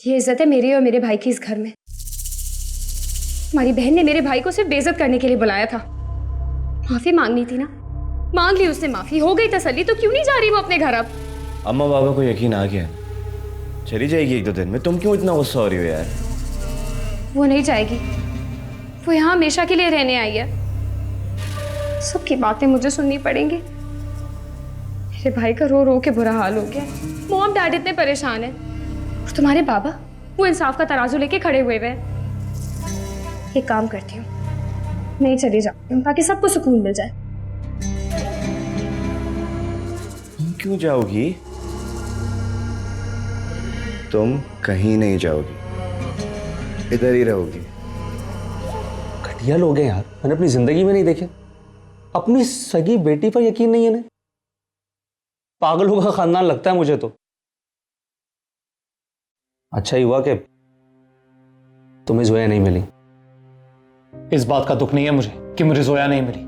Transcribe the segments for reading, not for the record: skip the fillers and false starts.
ये इज्जत है मेरी और मेरे भाई की इस घर में। हमारी बहन ने मेरे भाई को सिर्फ बेइज्जत करने के लिए बुलाया था। माफी मांगनी थी ना, मांग ली उसने माफी, हो गई तसल्ली, तो क्यों नहीं जा रही वो अपने घर अब? अम्मा बाबा को यकीन आ गया, चली जाएगी एक दो दिन में। तुम क्यों इतना गुस्सा हो रही हो यार? वो नहीं जाएगी, वो यहाँ हमेशा के लिए रहने आई है। सबकी बातें मुझे सुननी पड़ेंगी। मेरे भाई का रो रो के बुरा हाल हो गया। मॉम डैड इतने परेशान है, और तुम्हारे बाबा वो इंसाफ का तराजू लेके खड़े हुए हैं। एक काम करती हूँ, नहीं चली जाती हूँ ताकि सबको सुकून मिल जाए। तुम क्यों जाओगी? तुम कहीं नहीं जाओगी, इधर ही रहोगी। घटिया लोग हैं यार, मैंने अपनी जिंदगी में नहीं देखे। अपनी सगी बेटी पर यकीन नहीं है इन्हें। पागलों का खानदान लगता है मुझे तो। अच्छा ही हुआ कि तुम्हें जोया नहीं मिली। इस बात का दुख नहीं है मुझे कि मुझे जोया नहीं मिली।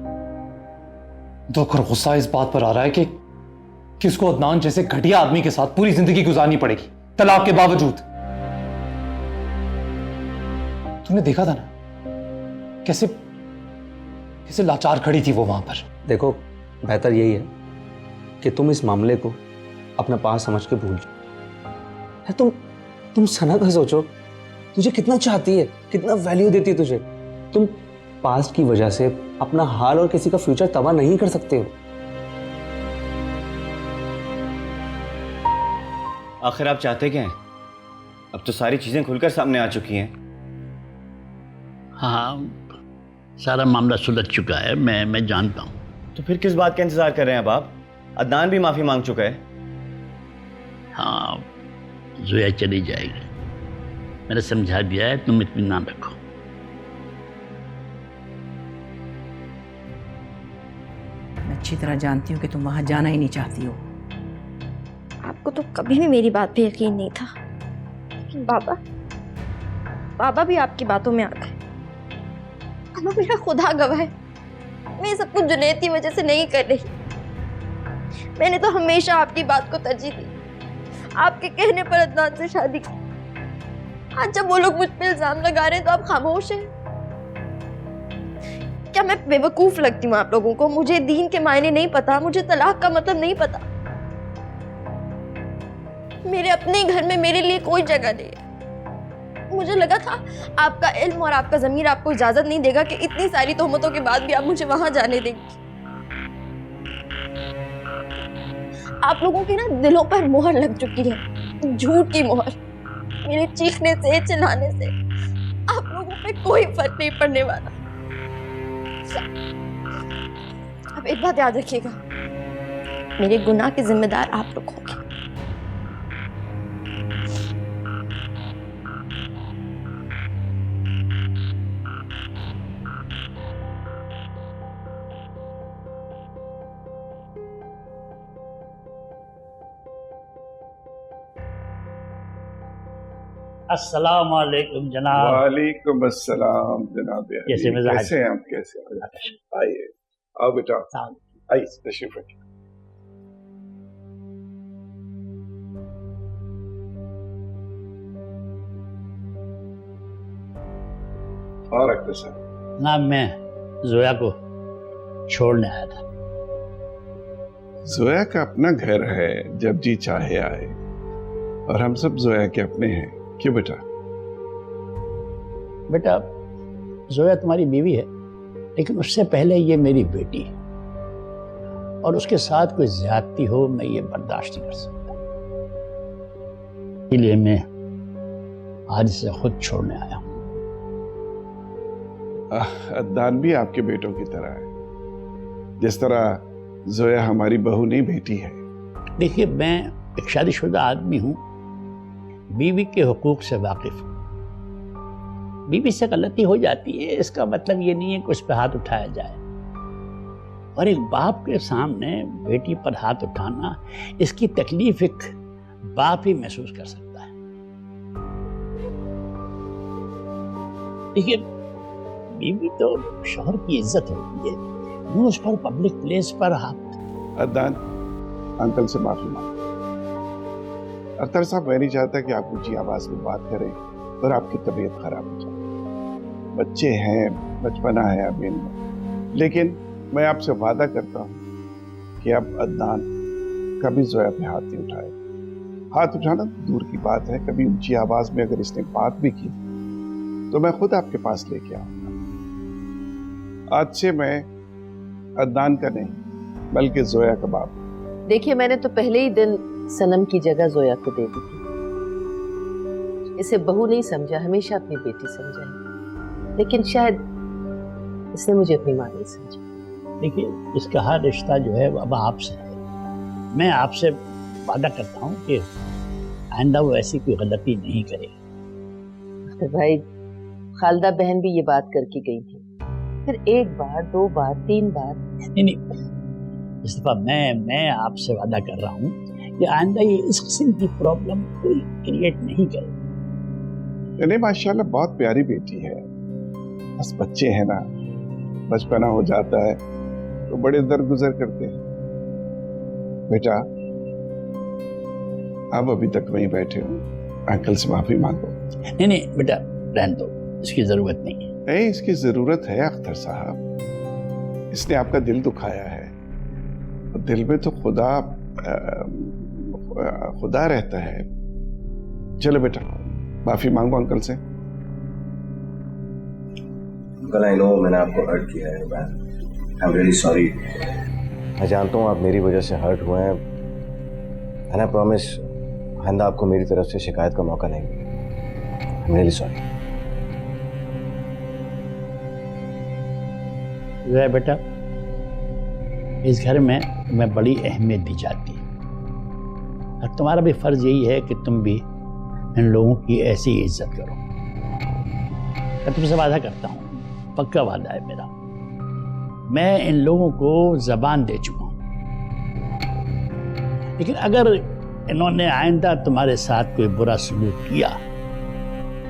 दुख और गुस्सा इस बात पर आ रहा है कि उसको अदनान जैसे घटिया आदमी के साथ पूरी जिंदगी गुजारनी पड़ेगी, तलाक के बावजूद। तुमने देखा था ना कैसे कैसे लाचार खड़ी थी वो वहां पर। देखो, बेहतर यही है कि तुम इस मामले को अपना पास समझ के भूल जाओ। तुम सना का सोचो, तुझे कितना चाहती है, कितना वैल्यू देती है तुझे। तुम पास्ट की वजह से अपना हाल और किसी का फ्यूचर तबाह नहीं कर सकते हो। आखिर आप चाहते क्या हैं? अब तो सारी चीजें खुलकर सामने आ चुकी हैं। हाँ, सारा मामला सुलझ चुका है, मैं जानता हूँ। तो फिर किस बात का इंतजार कर रहे हैं अब आप? अदनान भी माफी मांग चुका है। हाँ, जोया चली जाएगी, मैंने समझा दिया है, तुम इत्मीनान रखो। मैं अच्छी तरह जानती हूँ कि तुम वहां जाना ही नहीं चाहती हो। आपको तो कभी भी मेरी बात पे यकीन नहीं था, लेकिन बाबा भी आपकी बातों में आ गए। अब मेरा खुदा गवाह है, मैं ये सब कुछ जुनैद की वजह से नहीं कर रही। मैंने तो हमेशा आपकी बात को तरजीह दी, आपके कहने पर अदनान से शादी की। आज जब वो लोग मुझ पे इल्जाम लगा रहे हैं तो आप खामोश हैं। क्या मैं बेवकूफ लगती हूँ आप लोगों को? मुझे दीन के मायने नहीं पता, मुझे तलाक का मतलब नहीं पता। मेरे अपने घर में मेरे लिए कोई जगह नहीं है। मुझे लगा था आपका इल्म और आपका ज़मीर आपको इजाजत नहीं देगा कि इतनी सारी तोहमतों के बाद भी आप मुझे वहां जाने देंगी। आप लोगों के ना दिलों पर मोहर लग चुकी है, झूठ की मोहर। मेरे चीखने से, चिल्लाने से आप लोगों पे कोई फर्क नहीं पड़ने वाला। अब एक बात याद रखिएगा, मेरे गुनाह के जिम्मेदार आप लोग होंगे। अस्सलाम वालेकुम जनाब। वालेकुम अस्सलाम जनाब। कैसे मिजाज? कैसे हैं आप? कैसे हैं? आइए, आओ बेटा, आइए, तशरीफ रखिए। और अख्तर साहब? ना, मैं जोया को छोड़ने आया था। जोया का अपना घर है, जब जी चाहे आए, और हम सब जोया के अपने हैं। क्यों बेटा? बेटा, जोया तुम्हारी बीवी है, लेकिन उससे पहले ये मेरी बेटी है, और उसके साथ कोई ज्यादती हो मैं ये बर्दाश्त नहीं कर सकता। इसलिए मैं आज से खुद छोड़ने आया हूँ। अदनान भी आपके बेटों की तरह है, जिस तरह जोया हमारी बहू नहीं, बेटी है। देखिए, मैं एक शादीशुदा आदमी हूँ, बीवी के हुकूक से वाकिफ हूँ। बीवी से गलती हो जाती है, इसका मतलब ये नहीं है कि उस पर हाथ उठाया जाए, और एक बाप के सामने बेटी पर हाथ उठाना, इसकी तकलीफ एक बाप ही महसूस कर सकता है। देखिए, बीवी तो शौहर की इज्जत होती है, यूं उस पर पब्लिक प्लेस पर हाथ। अदनान, अंकल से माफी मांग। अख्तर साहब, मैं नहीं चाहता कि आप ऊंची आवाज में बात करें और आपकी तबीयत खराब हो जाए। बच्चे हैं, बचपना है अभी इनमें, लेकिन मैं आपसे वादा करता हूं कि अब अदनान कभी जोया पे हाथ नहीं उठाए। हाथ उठाना दूर की बात है, कभी ऊंची आवाज में अगर इसने बात भी की तो मैं खुद आपके पास लेके आऊंगा। आज से मैं अदनान का नहीं बल्कि जोया का बाप। देखिए, मैंने तो पहले ही दिन सनम की जगह जोया को दे दी थी। इसे बहू नहीं समझा, हमेशा अपनी बेटी समझा है, लेकिन शायद इसने मुझे अपनी मां नहीं समझा। देखिए, इसका हर रिश्ता जो है वो अब आपसे है। मैं आपसे वादा करता हूँ कि आइंदा वो ऐसी कोई गलती नहीं करेगी। तो भाई, खालदा बहन भी ये बात करके गई थी, फिर 1 बार 2 बार 3 बार। नहीं, इस दफा मैं आपसे वादा कर रहा हूँ कि आइंदा ये इस किस्म की प्रॉब्लम कोई क्रिएट नहीं करेगी। नहीं, माशाल्लाह बहुत प्यारी बेटी है, बस बच्चे हैं ना, बचपना हो जाता है तो बड़े दरगुजर करते हैं। बेटा, आप अभी तक वहीं बैठे हो, अंकल से माफी मांगो। नहीं बेटा, रहने दो, इसकी जरूरत नहीं है। नहीं, इसकी जरूरत है अख्तर साहब, इसने आपका दिल दुखाया है। दिल में तो खुदा रहता है। चलो बेटा, माफी मांगो अंकल से। अंकल, आई नो मैंने आपको हर्ट किया है, आई एम रियली सॉरी। मैं जानता हूँ आप मेरी वजह से हर्ट हुए हैं, एंड आई प्रॉमिस आइंदा आपको मेरी तरफ से शिकायत का मौका नहीं मिलेगा। I am really sorry. बेटा, इस घर में मैं बड़ी अहमियत दी जाती है, और तुम्हारा भी फर्ज यही है कि तुम भी इन लोगों की ऐसी इज्जत करो। मैं तुमसे वादा करता हूँ, पक्का वादा है मेरा, मैं इन लोगों को जबान दे चुका हूँ, लेकिन अगर इन्होंने आइंदा तुम्हारे साथ कोई बुरा सलूक किया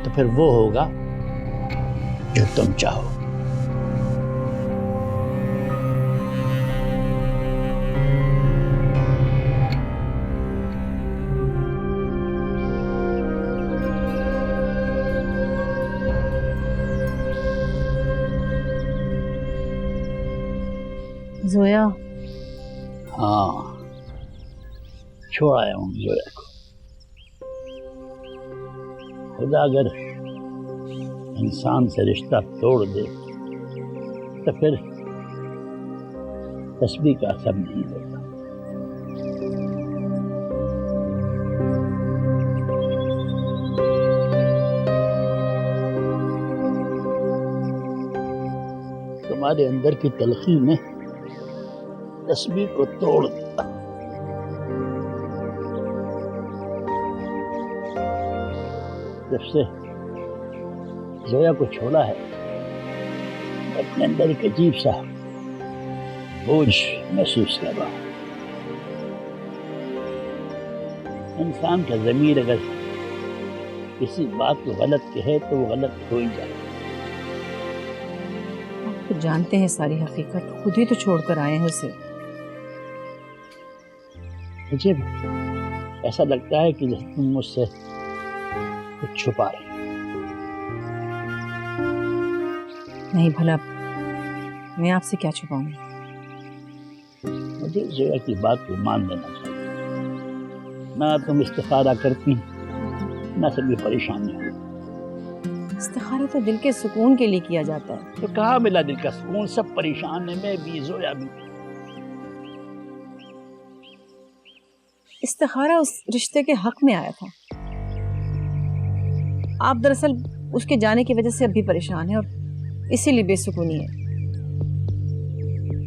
तो फिर वो होगा जो तुम चाहो। जोया, हाँ, छोड़ आया हूँ जोया को। खुदा अगर इंसान से रिश्ता तोड़ दे तो फिर तस्बीह का असर नहीं होता। तुम्हारे अंदर की तलखी ने तस्बीह को तोड़ दिया। जब से जोया को छोड़ा है, अपने अंदर एक अजीब सा बोझ महसूस कर रहा हूं। इंसान का ज़मीर अगर किसी बात को गलत कहे तो वो गलत हो ही जाए। आप तो जानते हैं सारी हकीकत, खुद ही तो छोड़कर आए हैं उसे। मुझे ऐसा लगता है कि जैसे तुम मुझसे कुछ छुपा रहे। नहीं, भला मैं आपसे क्या छुपाऊंगी? मुझे जोया की बात को मान लेना चाहिए। ना तुम इस्तिखारा करती, ना सभी परेशानी हो। इस्तिखारा तो दिल के सुकून के लिए किया जाता है। तो कहाँ मिला दिल का सुकून? सब परेशान है, मैं भी, जोया भी। इस्तिखारा उस रिश्ते के हक में आया था। आप दरअसल उसके जाने की वजह से अभी परेशान हैं और इसीलिए बेसुकूनी है।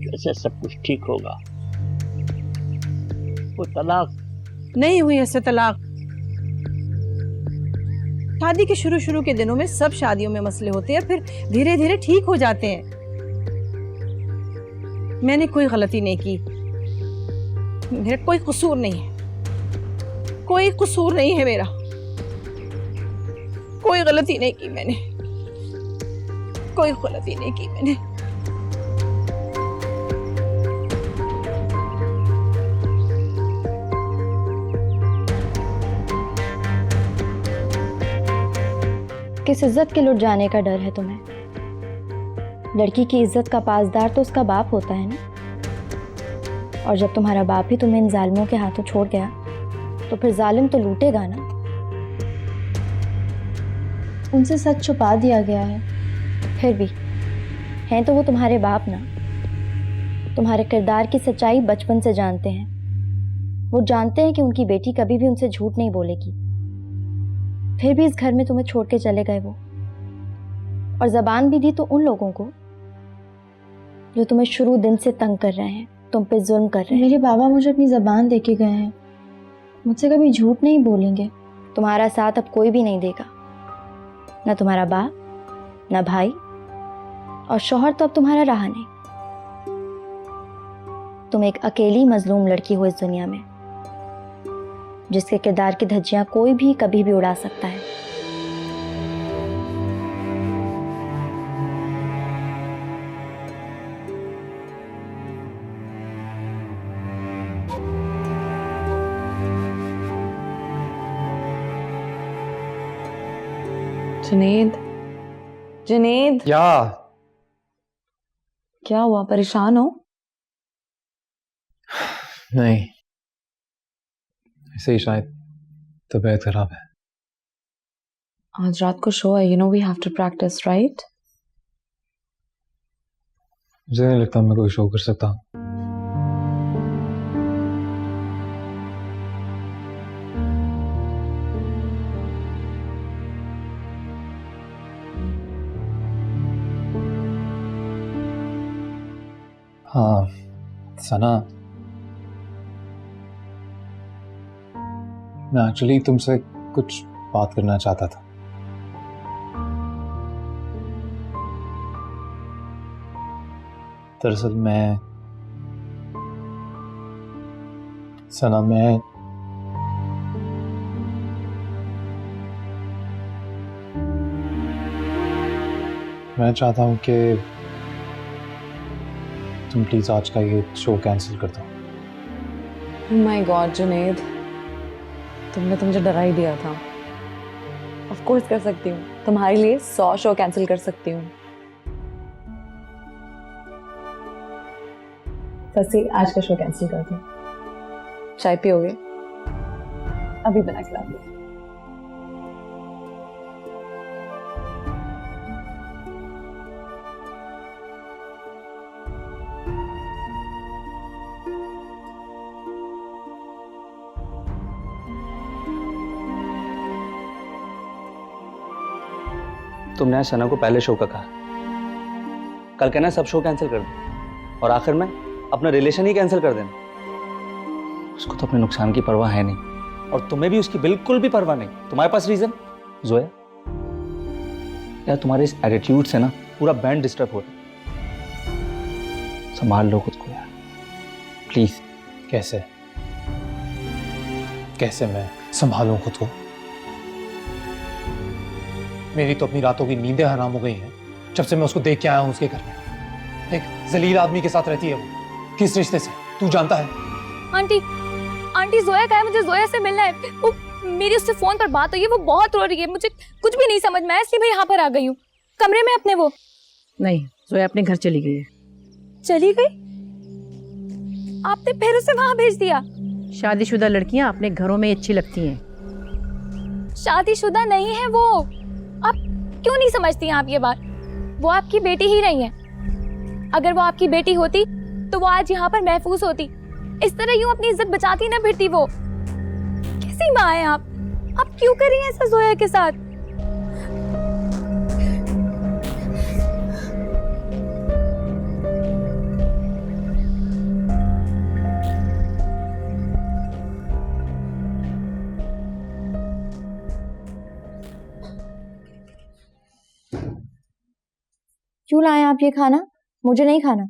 कैसे सब कुछ ठीक होगा? वो तलाक नहीं हुई ऐसे तलाक। शादी के शुरू के दिनों में सब शादियों में मसले होते हैं, फिर धीरे धीरे ठीक हो जाते हैं। मैंने कोई गलती नहीं की, मेरा कोई कसूर नहीं है, कोई कसूर नहीं है मेरा, कोई गलती नहीं की मैंने, कोई गलती नहीं की मैंने। किस इज्जत के लुट जाने का डर है तुम्हें? लड़की की इज्जत का पासदार तो उसका बाप होता है ना। और जब तुम्हारा बाप ही तुम्हें इन जालिमों के हाथों छोड़ गया तो फिर जालिम तो लूटेगा ना। उनसे सच छुपा दिया गया है, फिर भी हैं तो वो तुम्हारे बाप ना। तुम्हारे किरदार की सच्चाई बचपन से जानते हैं। वो जानते हैं कि उनकी बेटी कभी भी उनसे झूठ नहीं बोलेगी, फिर भी इस घर में तुम्हें छोड़ के चले गए वो। और जबान भी दी तो उन लोगों को जो तुम्हें शुरू दिन से तंग कर रहे हैं, तुम पे जुल्म कर रहे हैं। मेरे बाबा मुझे अपनी जबान दे के गए हैं, मुझसे कभी झूठ नहीं बोलेंगे। तुम्हारा साथ अब कोई भी नहीं देगा, ना तुम्हारा बाप, ना भाई, और शौहर तो अब तुम्हारा रहा नहीं। तुम एक अकेली मजलूम लड़की हो इस दुनिया में, जिसके किरदार की धज्जियां कोई भी कभी भी उड़ा सकता है। जुनेद, जुनेद, क्या हुआ? परेशान हो? नहीं, ऐसे ही शायद तबीयत खराब है। आज रात को शो है, you know we have to practise, right? मुझे नहीं लगता मैं कोई शो कर सकता हूँ। हाँ सना, मैं एक्चुअली तुमसे कुछ बात करना चाहता था। दरअसल सना मैं चाहता हूँ कि तुम प्लीज आज का ये शो कैंसिल कर दो। माय गॉड जुनेद, तुमने तो मुझे डरा ही दिया था। ऑफ कोर्स कर सकती हूँ, तुम्हारे लिए 100 शो कैंसिल कर सकती हूँ। बस ही आज का शो कैंसिल कर दो। चाय पियोगे? अभी बना के ला दो। तुमने आज सना को पहले शो का कहा, कल कहना सब शो कैंसिल कर दो, और आखिर में अपना रिलेशन ही कैंसिल कर देना। उसको तो अपने नुकसान की परवाह है नहीं, और तुम्हें भी उसकी बिल्कुल भी परवाह नहीं। तुम्हारे पास रीजन? जोया, यार तुम्हारे इस एटीट्यूड से ना पूरा बैंड डिस्टर्ब हो रहा है। संभाल लो खुद को यार, प्लीज। कैसे मैं संभालूं खुद को? मेरी तो अपनी रातों की नींदें हराम हो गई हैं जब से मैं उसको देख के आया हूं उसके घर में। एक जलील आदमी के साथ रहती है वो। किस रिश्ते से, तू जानता है? आंटी जोया कहा है, मुझे जोया से मिलना है। वो मेरी उससे फोन पर बात हुई है, वो बहुत रो रही है, मुझे कुछ भी नहीं समझ में आया, इसलिए मैं यहाँ पर आ गई हूँ। कमरे में अपने वो नहीं, जोया अपने घर चली गई है। चली गई? आपने फिर उसे वहां भेज दिया? शादीशुदा लड़कियां अपने घरों में अच्छी लगती हैं। शादीशुदा नहीं है वो। आप क्यों नहीं समझती हैं आप ये बात? वो आपकी बेटी ही नहीं है। अगर वो आपकी बेटी होती तो वो आज यहाँ पर महफूज होती। इस तरह यूं अपनी इज्जत बचाती ना फिरती वो। कैसी माँ है आप क्यों कर रही हैं ऐसा जोया के साथ? क्यों लाए आप ये खाना? मुझे नहीं खाना।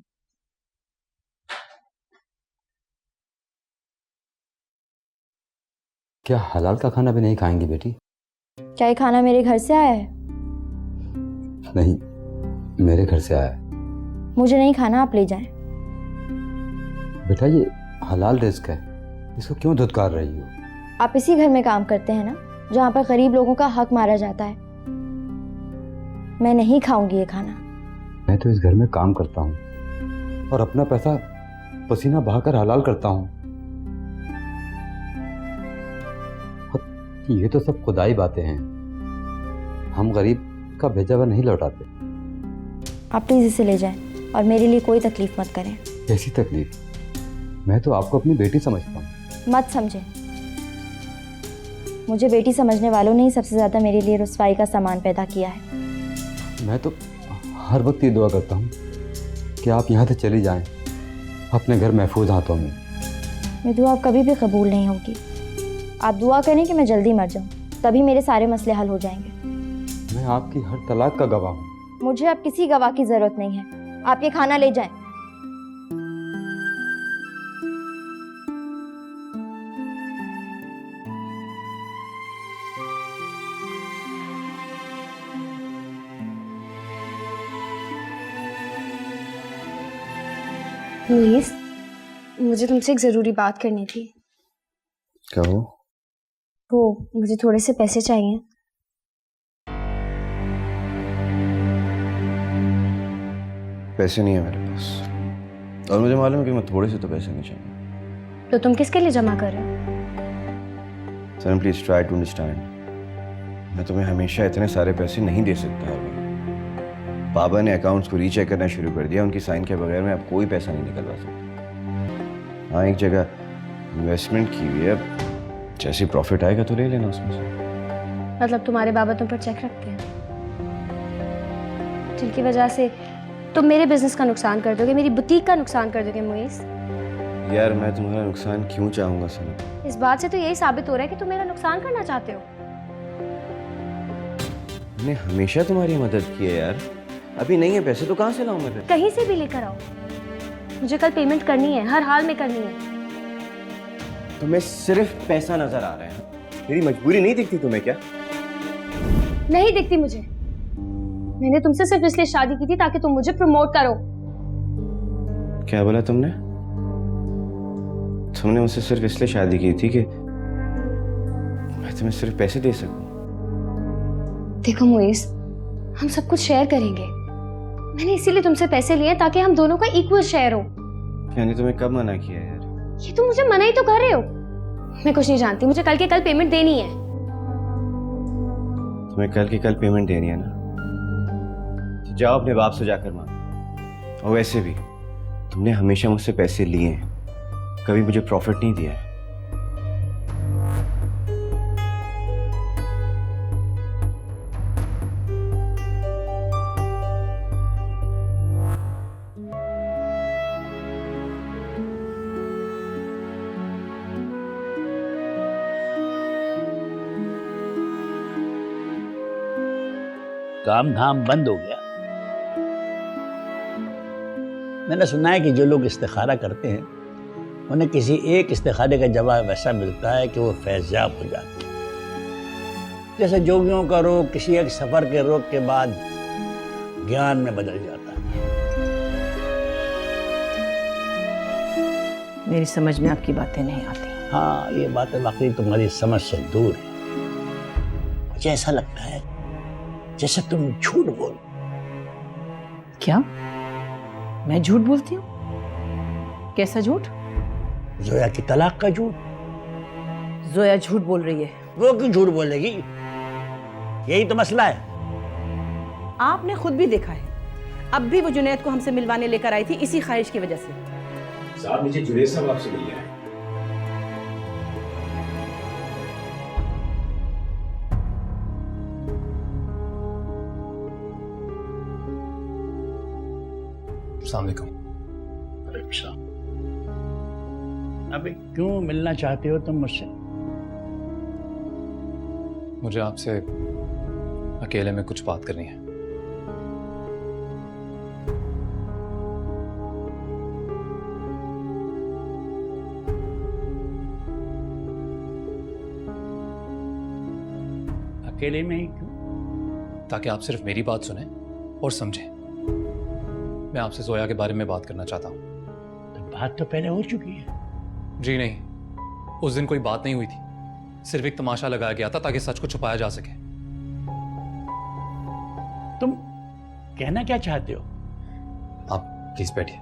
क्या हलाल का खाना भी नहीं खाएंगी बेटी? क्या ये खाना मेरे घर से आया है? नहीं, मेरे घर से आया है। मुझे नहीं खाना, आप ले जाएं। बेटा ये हलाल रिस्क है, इसको क्यों धुतकार रही हो? आप इसी घर में काम करते हैं ना जहाँ पर गरीब लोगों का हक मारा जाता है। मैं नहीं खाऊंगी ये खाना। मैं तो इस घर में काम करता हूँ और अपना पैसा पसीना बहाकर हलाल करता हूँ। ये तो सब खुदाई बातें हैं, हम गरीब का भेजा हुआ नहीं लौटाते। आप प्लीज इसे ले जाएं और मेरे लिए कोई तकलीफ मत करें। कैसी तकलीफ? मैं तो आपको अपनी बेटी समझता हूँ। मत समझें, मुझे बेटी समझने वालों ने ही सबसे ज्यादा मेरे लिए रुसवाई का सामान पैदा किया है। मैं तो हर वक्त ये दुआ करता हूँ कि आप यहाँ से चली जाएं, अपने घर महफूज हाथों में। मेरी दुआ कभी भी कबूल नहीं होगी। आप दुआ करें कि मैं जल्दी मर जाऊं, तभी मेरे सारे मसले हल हो जाएंगे। मैं आपकी हर तलाक का गवाह हूँ। मुझे अब किसी गवाह की जरूरत नहीं है। आप ये खाना ले जाएं। मुईस, मुझे तुमसे एक जरूरी बात करनी थी। क्या हो? वो मुझे थोड़े से पैसे चाहिए। पैसे नहीं है मेरे पास, और मुझे मालूम है कि मैं थोड़े से तो पैसे नहीं चाहिए। तो तुम किसके लिए जमा कर रहे हो? सनम प्लीज ट्राई टू अंडरस्टैंड। मैं तुम्हें हमेशा इतने सारे पैसे नहीं दे सकता हर वक्त। बाबा ने अकाउंट्स को रीचेक करना शुरू कर दिया, उनकी साइन के बगैर मैं अब कोई पैसा नहीं निकलवा सकता। हाँ, एक जगह इन्वेस्टमेंट की हुई है, जैसे प्रॉफिट आएगा तो ले लेना उसमें से। मतलब तुम्हारे बाबा तुम पर चेक रखते हैं, जिनकी वजह से तुम मेरे बिजनेस का नुकसान कर दोगे, मेरी बुटीक का नुकसान कर दोगे। मुईस, यार मैं तुम्हारा नुकसान क्यों चाहूंगा सनम? इस बात से तो यही साबित हो रहा है कि तुम मेरा नुकसान करना चाहते हो। मैंने हमेशा तुम्हारी मदद की है यार। अभी नहीं है पैसे तो कहाँ से लाऊं मैं फिर? कहीं से भी लेकर आओ, मुझे कल पेमेंट करनी है, हर हाल में करनी है। तुम्हें सिर्फ पैसा नजर आ रहा है, मेरी मजबूरी नहीं दिखती तुम्हें क्या? नहीं दिखती मुझे। मैंने तुमसे सिर्फ इसलिए शादी की थी ताकि तुम मुझे प्रमोट करो। क्या बोला तुमने? तुमने मुझसे सिर्फ इसलिए शादी की थी कि मैं तुम्हें सिर्फ पैसे दे सकूं? देखो मुईस, हम सब कुछ शेयर करेंगे। मैंने इसीलिए तुमसे पैसे लिए ताकि हम दोनों का इक्वल शेयर हो। यानी तुम्हें कब मना किया यार? ये तुम मुझे मना ही तो कर रहे हो। मैं कुछ नहीं जानती, मुझे कल के कल पेमेंट देनी है। तुम्हें कल की कल पेमेंट देनी है ना, तो जाओ अपने बाप से जाकर मांगो। और वैसे भी तुमने हमेशा मुझसे पैसे लिए हैं, कभी मुझे प्रॉफिट नहीं दिया है। काम धाम बंद हो गया। मैंने सुना है कि जो लोग इस्तिखारा करते हैं उन्हें किसी एक इस्तिखारे का जवाब ऐसा मिलता है कि वो फैज़याब हो जाते हैं। जैसे जोगियों का रोग किसी एक सफर के रोग के बाद ज्ञान में बदल जाता है। मेरी समझ में आपकी बातें नहीं आती। हाँ, ये बातें वाकई तुम्हारी समझ से दूर है। मुझे ऐसा लगता है जैसे तुम झूठ बोल। क्या मैं झूठ बोलती हूँ? कैसा झूठ? जोया की तलाक का झूठ। जोया झूठ बोल रही है। वो क्यों झूठ बोलेगी? यही तो मसला है। आपने खुद भी देखा है, अब भी वो जुनैद को हमसे मिलवाने लेकर आई थी इसी ख्वाहिश की वजह से। साहब नीचे जुनैद साहब आपसे मिल रहे हैं। अस्सलाम वालेकुम। अभी क्यों मिलना चाहते हो तुम मुझसे? मुझे आपसे अकेले में कुछ बात करनी है। अकेले में ही क्यों? ताकि आप सिर्फ मेरी बात सुने और समझें। मैं आपसे जोया के बारे में बात करना चाहता हूँ। तो बात तो पहले हो चुकी है। जी नहीं, उस दिन कोई बात नहीं हुई थी, सिर्फ एक तमाशा लगाया गया था ताकि सच को छुपाया जा सके। तुम कहना क्या चाहते हो? आप प्लीज बैठिए।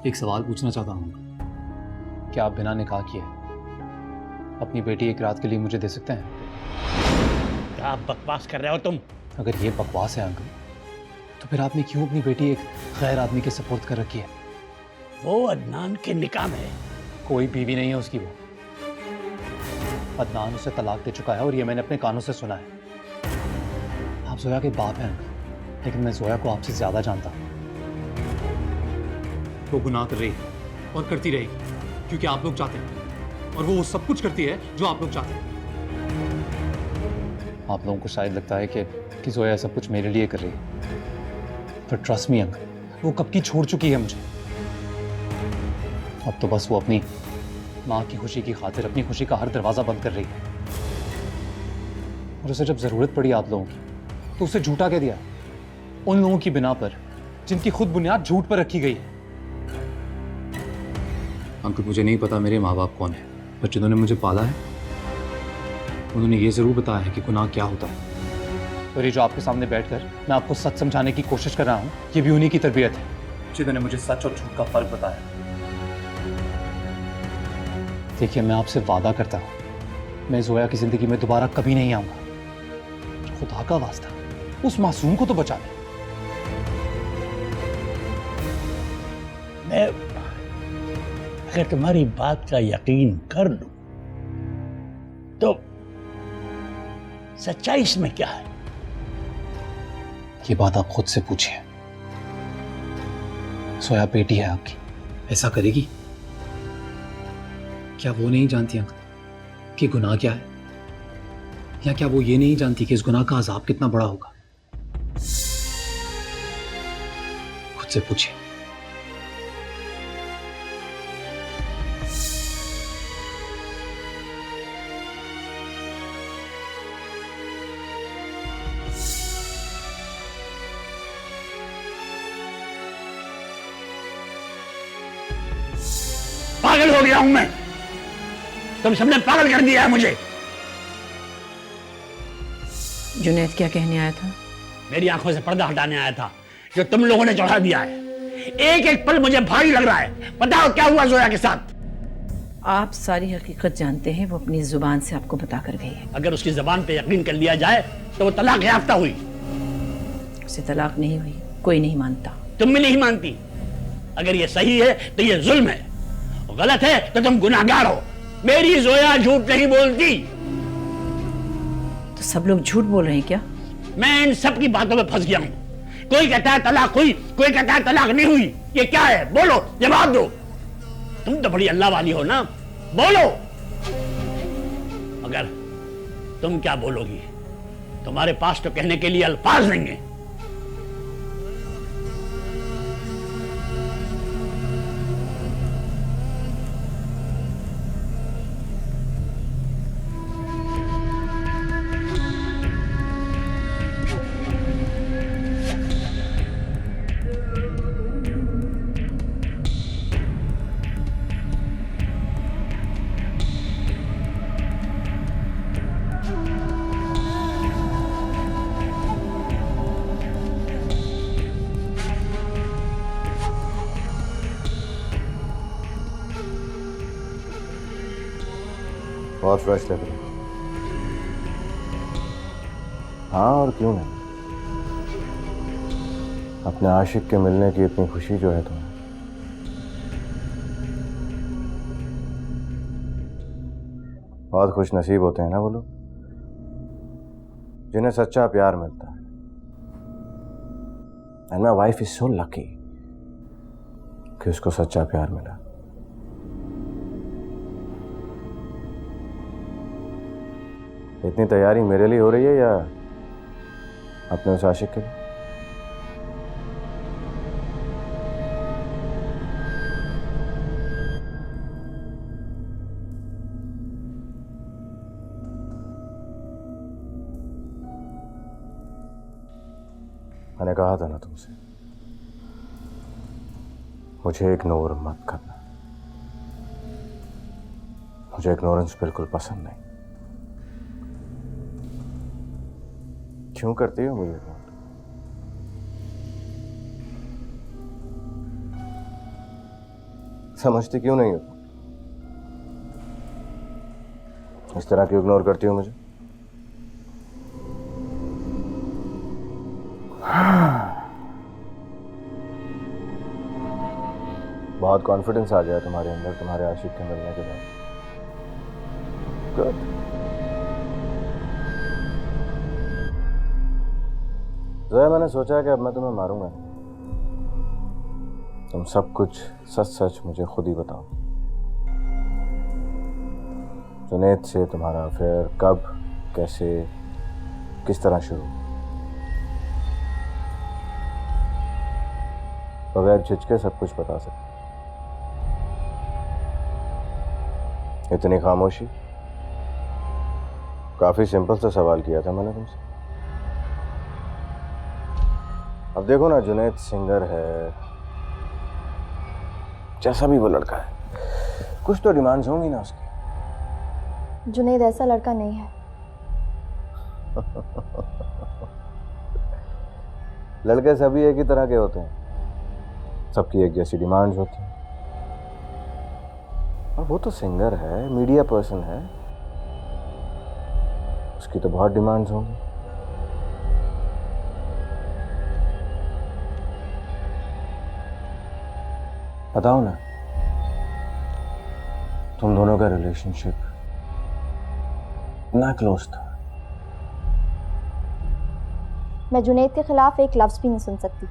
एक सवाल पूछना चाहता हूँ, क्या आप बिना निकाह किए अपनी बेटी एक रात के लिए मुझे दे सकते हैं? क्या बकवास कर रहे हो तुम? अगर ये बकवास है अंकल, तो फिर आपने क्यों अपनी बेटी एक गैर आदमी के सपोर्ट कर रखी है? वो अदनान के निकाह में है। कोई बीवी नहीं है उसकी। वो अदनान उसे तलाक दे चुका है और ये मैंने अपने कानों से सुना है। आप जोया के बाप हैं अंकल, लेकिन मैं जोया को आपसे ज्यादा जानता हूँ। वो गुनाह कर रही है और करती रहेगी क्योंकि आप लोग चाहते हैं, और वो सब कुछ करती है जो आप लोग चाहते हैं। आप लोगों को शायद लगता है कि जोया सब कुछ मेरे लिए कर रही है, पर ट्रस्ट मी अंकल, वो कब की छोड़ चुकी है मुझे। अब तो बस वो अपनी माँ की खुशी की खातिर अपनी खुशी का हर दरवाजा बंद कर रही है। और उसे जब जरूरत पड़ी आप लोगों की तो उसे झूठा कह दिया, उन लोगों की बिना पर जिनकी खुद बुनियाद झूठ पर रखी गई है। अंकल, मुझे नहीं पता मेरे माँ बाप कौन है, पर जिन्होंने मुझे पाला है उन्होंने ये जरूर बताया है कि गुनाह क्या होता है। और ये जो आपके सामने बैठकर मैं आपको सच समझाने की कोशिश कर रहा हूँ, ये भी उन्हीं की तरबियत है जिन्होंने मुझे सच और झूठ का फर्क बताया। देखिए, मैं आपसे वादा करता हूँ, मैं जोया की जिंदगी में दोबारा कभी नहीं आऊंगा। खुदा का वास्ता, उस मासूम को तो बचा ले। मैं अगर तुम्हारी बात का यकीन कर लूं तो सच्चाई इसमें क्या है? ये बात आप खुद से पूछिए। सोया बेटी है आपकी, ऐसा करेगी? क्या वो नहीं जानती अंकल कि गुनाह क्या है? या क्या वो ये नहीं जानती कि इस गुनाह का अजाब कितना बड़ा होगा? खुद से पूछिए। पागल हो गया हूं मैं, तुम सबने पागल कर दिया है मुझे। जुनैद क्या कहने आया था? मेरी आंखों से पर्दा हटाने आया था जो तुम लोगों ने चढ़ा दिया है। एक एक पल मुझे भारी लग रहा है। बताओ क्या हुआ जोया के साथ? आप सारी हकीकत जानते हैं, वो अपनी जुबान से आपको बता कर गई है। अगर उसकी जबान पे यकीन कर लिया जाए तो वो तलाक याफ्ता हुई। उसे तलाक नहीं हुई, कोई नहीं मानता। तुम भी नहीं मानती। अगर ये सही है तो ये जुल्म है, गलत है तो तुम गुनाहगार हो। मेरी जोया झूठ नहीं बोलती। तो सब लोग झूठ बोल रहे हैं क्या? मैं इन सब की बातों में फंस गया हूं। कोई कहता है तलाक हुई, कोई कहता है तलाक नहीं हुई। ये क्या है? बोलो, जवाब दो। तुम तो बड़ी अल्लाह वाली हो ना, बोलो। मगर तुम क्या बोलोगी? तुम्हारे पास तो कहने के लिए अल्फाज नहीं है। बहुत फ्रेश लग रही है। हाँ, और क्यों नहीं। अपने आशिक के मिलने की इतनी खुशी जो है तुम्हें, बहुत खुश नसीब होते हैं ना वो लोग जिन्हें सच्चा प्यार मिलता है। And my wife is so lucky कि उसको सच्चा प्यार मिला। इतनी तैयारी मेरे लिए हो रही है या अपने उस आशिक के लिए? मैंने कहा था ना तुमसे, मुझे इग्नोर मत करना। मुझे इग्नोरेंस बिल्कुल पसंद नहीं। क्यों करती हो मुझे? समझती क्यों नहीं हो? इस तरह क्यों इग्नोर करती हो मुझे? बहुत कॉन्फिडेंस आ गया तुम्हारे अंदर तुम्हारे आशिक के मिलने के बाद। गुड। जोया, मैंने सोचा कि अब मैं तुम्हें मारूंगा। तुम सब कुछ सच सच मुझे खुद ही बताओ। जुनैद से तुम्हारा अफेयर कब, कैसे, किस तरह शुरू? बगैर झिझके सब कुछ बता सकते। इतनी खामोशी? काफी सिंपल सा सवाल किया था मैंने तुमसे। अब देखो ना, जुनैद सिंगर है, जैसा भी वो लड़का है, कुछ तो डिमांड्स होंगी ना उसकी। जुनैद ऐसा लड़का नहीं है। लड़के सभी एक ही तरह के होते हैं, सबकी एक जैसी डिमांड्स होती हैं। और वो तो सिंगर है, मीडिया पर्सन है, उसकी तो बहुत डिमांड्स होंगी। बताओ ना, तुम दोनों का रिलेशनशिप इतना क्लोज था। मैं जुनैद के खिलाफ एक लफ्ज भी नहीं सुन सकती।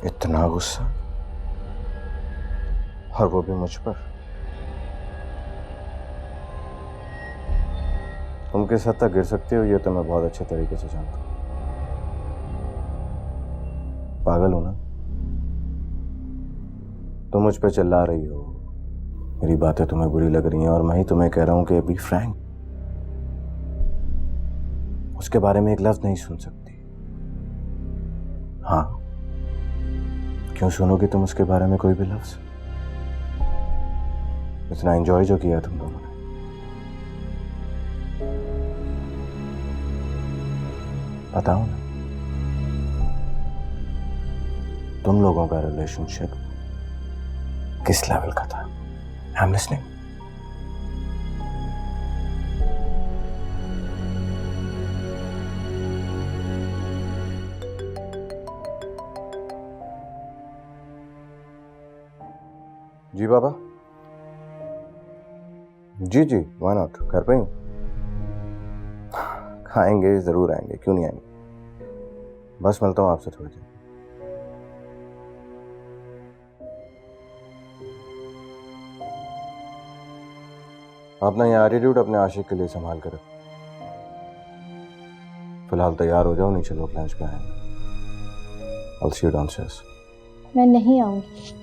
इतना गुस्सा, और वो भी मुझ पर। तुम किस हद तक गिर सकते हो ये तो मैं बहुत अच्छे तरीके से जानता हूं। पागल हो ना तुम, मुझ पे चिल्ला रही हो, मेरी बातें तुम्हें बुरी लग रही हैं, और मैं ही तुम्हें कह रहा हूं कि बी फ्रैंक, उसके बारे में एक लफ्ज नहीं सुन सकती। हाँ, क्यों सुनोगे तुम उसके बारे में कोई भी लफ्ज? इतना एंजॉय जो किया तुम लोगों ने। बताओ ना, तुम लोगों का रिलेशनशिप किस लेवल का था? I am listening. जी बाबा। जी जी, व्हाई नॉट, घर पे ही हूँ। खाएंगे, जरूर आएंगे, क्यों नहीं आएंगे। बस मिलता हूँ आपसे थोड़ी देर। अपना ये एटीट्यूड अपने आशिक के लिए संभाल कर रखो। फिलहाल तैयार हो जाओ, नीचे लोग लंच पे आएंगे। I'll see you downstairs. मैं नहीं आऊंगी।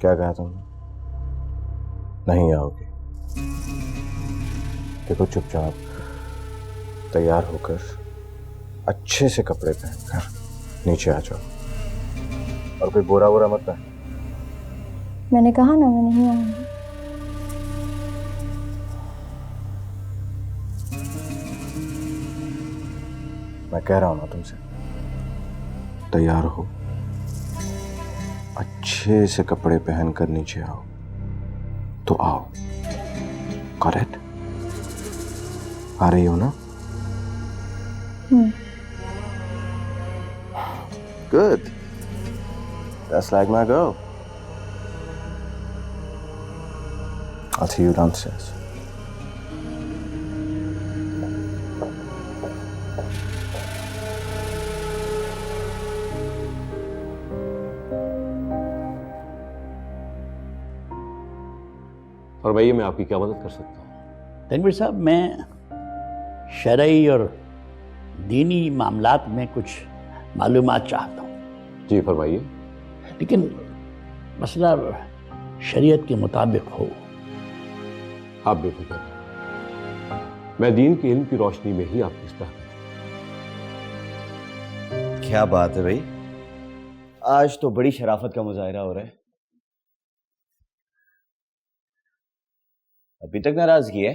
क्या कहा तुमने? नहीं आओगे? देखो, चुपचाप तैयार होकर अच्छे से कपड़े पहनकर नीचे आ जाओ, और कोई बोरा वोरा मत पहन। मैंने कहा ना, मैं नहीं आऊंगी। मैं कह रहा हूं ना तुमसे, तैयार हो, अच्छे से कपड़े पहनकर नीचे आओ तो आओ। करेक्ट? आ रही हो ना? Good. That's like my girl. I'll see you downstairs. और भैया, मैं आपकी क्या मदद कर सकता हूँ? तनवीर साहब, मैं शरई और दीनी मामलात में कुछ मालूमात चाहता हूँ। जी फरमाइए। लेकिन मसला शरीयत के मुताबिक हो। आप बेफिक्र रहें। मैं दीन के इल्म की रोशनी में ही आपकी इस्लाह करूं। क्या बात है भाई, आज तो बड़ी शराफत का मुजाहिरा हो रहा है। अभी तक नाराजगी है?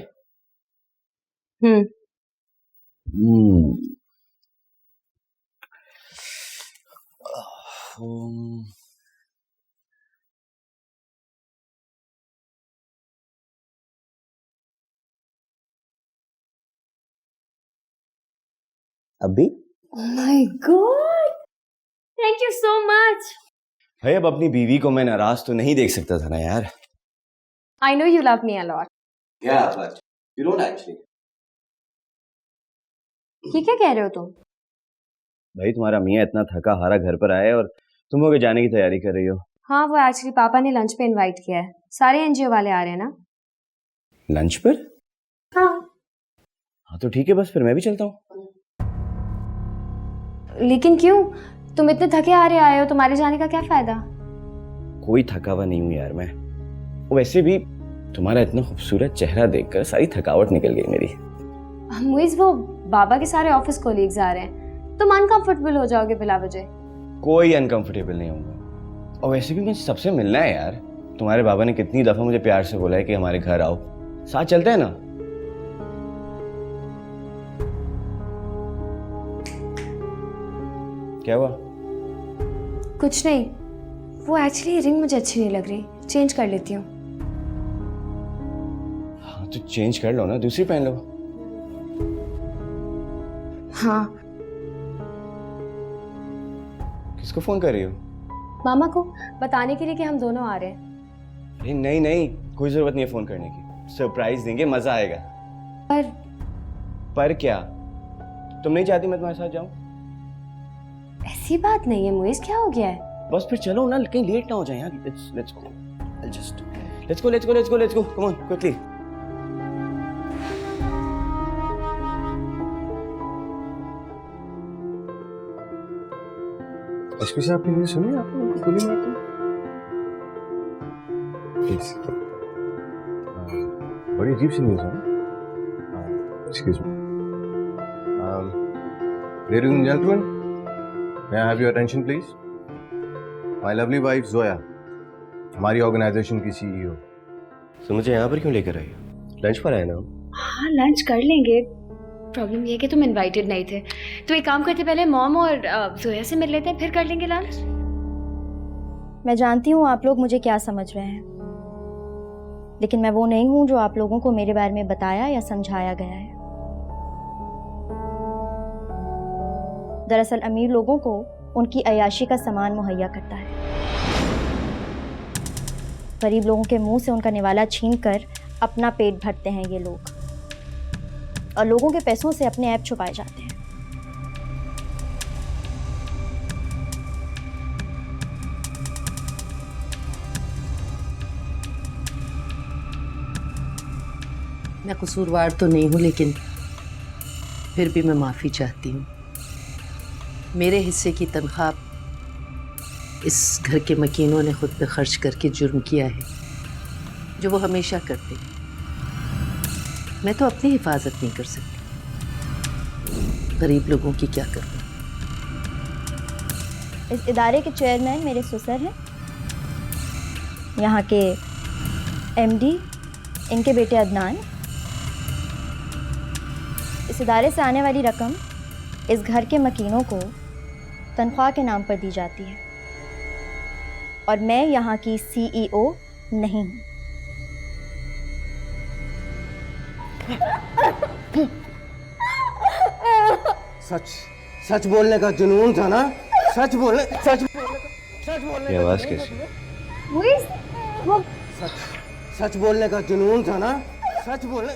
अभी my God, thank you so much. भाई अब अपनी बीवी को मैं नाराज तो नहीं देख सकता था ना यार। I know you love me a lot. क्या बात, यू डोंट एक्चुअली। ये क्या कह रहे हो तुम? भाई तुम्हारा मियाँ इतना थका हारा घर पर आया है और तुम लोग जाने की तैयारी कर रही हो। हाँ, वो एक्चुअली पापा ने लंच पे इनवाइट किया है। सारे एनजीओ वाले आ रहे हैं ना। लंच पर? हाँ तो ठीक है, बस फिर मैं भी चलता हूँ। लेकिन क्यों? तुम इतने थके हारे आए हो, तुम्हारे जाने का क्या फायदा? कोई थका हुआ नहीं हूँ यार मैं। वैसे भी तुम्हारा इतना खूबसूरत चेहरा देखकर सारी थकावट निकल गई मेरी। मुइज, वो बाबा के सारे ऑफिस कोलीग्स आ रहे हैं, तुम अनकंफर्टेबल हो जाओगे बिला वजह। कोई अनकंफर्टेबल नहीं होगा। और वैसे भी मुझे सबसे मिलना है यार। तुम्हारे बाबा ने कितनी दफा मुझे प्यार से बोला है कि हमारे घर आओ, साथ चलते हैं ना। क्या हुआ? कुछ नहीं, वो एक्चुअली रिंग मुझे अच्छी नहीं लग रही, चेंज कर लेती हूँ। हाँ तो चेंज कर लो ना, दूसरी पहन लो। हाँ। किसको फोन कर रही हो? मामा को बताने के लिए कि हम दोनों आ रहे हैं। अरे नहीं नहीं, कोई जरूरत नहीं है फोन करने की। सरप्राइज देंगे, मजा आएगा। पर क्या? तुम नहीं चाहती मैं तुम्हारे साथ जाऊं? ऐसी बात नहीं है मुइज, क्या हो गया है? बस फिर चलो ना, कहीं लेट ना हो जाए यार। Let's go come on quickly. SP साहब की न्यूज़ सुनी आपने? उनको गोली मारते हैं। प्लीज, बड़ी अजीब सी न्यूज़ है। Excuse me, ladies and gentleman, may I have your attention please? My lovely wife Zoya, हमारी ऑर्गेनाइजेशन की सीईओ। तो मुझे यहाँ पर क्यों लेकर आई हो? लंच पर आए ना? हाँ, लंच कर लेंगे। प्रॉब्लम ये है कि तुम इनवाइटेड नहीं थे, तो एक काम करते, पहले मॉम और जोया से मिल लेते हैं, फिर कर लेंगे लंच। मैं जानती हूँ आप लोग मुझे क्या समझ रहे हैं, लेकिन मैं वो नहीं हूँ जो आप लोगों को मेरे बारे में बताया या समझाया गया है। दरअसल अमीर लोगों को उनकी अय्याशी का सामान मुहैया करता है। गरीब लोगों के मुंह से उनका निवाला छीनकर अपना पेट भरते हैं ये लोग, और लोगों के पैसों से अपने ऐब छुपाए जाते हैं। मैं कसूरवार तो नहीं हूँ, लेकिन फिर भी मैं माफ़ी चाहती हूँ। मेरे हिस्से की तनख्वाह इस घर के मकीनों ने खुद पे खर्च करके जुर्म किया है, जो वो हमेशा करते हैं। मैं तो अपनी हिफाजत नहीं कर सकती, गरीब लोगों की क्या करूँ। इस इदारे के चेयरमैन मेरे ससुर हैं, यहाँ के एमडी इनके बेटे अदनान। इस इदारे से आने वाली रकम इस घर के मकीनों को तनख्वाह के नाम पर दी जाती है, और मैं यहाँ की सीईओ नहीं हूँ। सच बोलने का जुनून था ना? सच बोलने ये आवाज कैसी? वो सच बोलने का जुनून था ना? सच बोल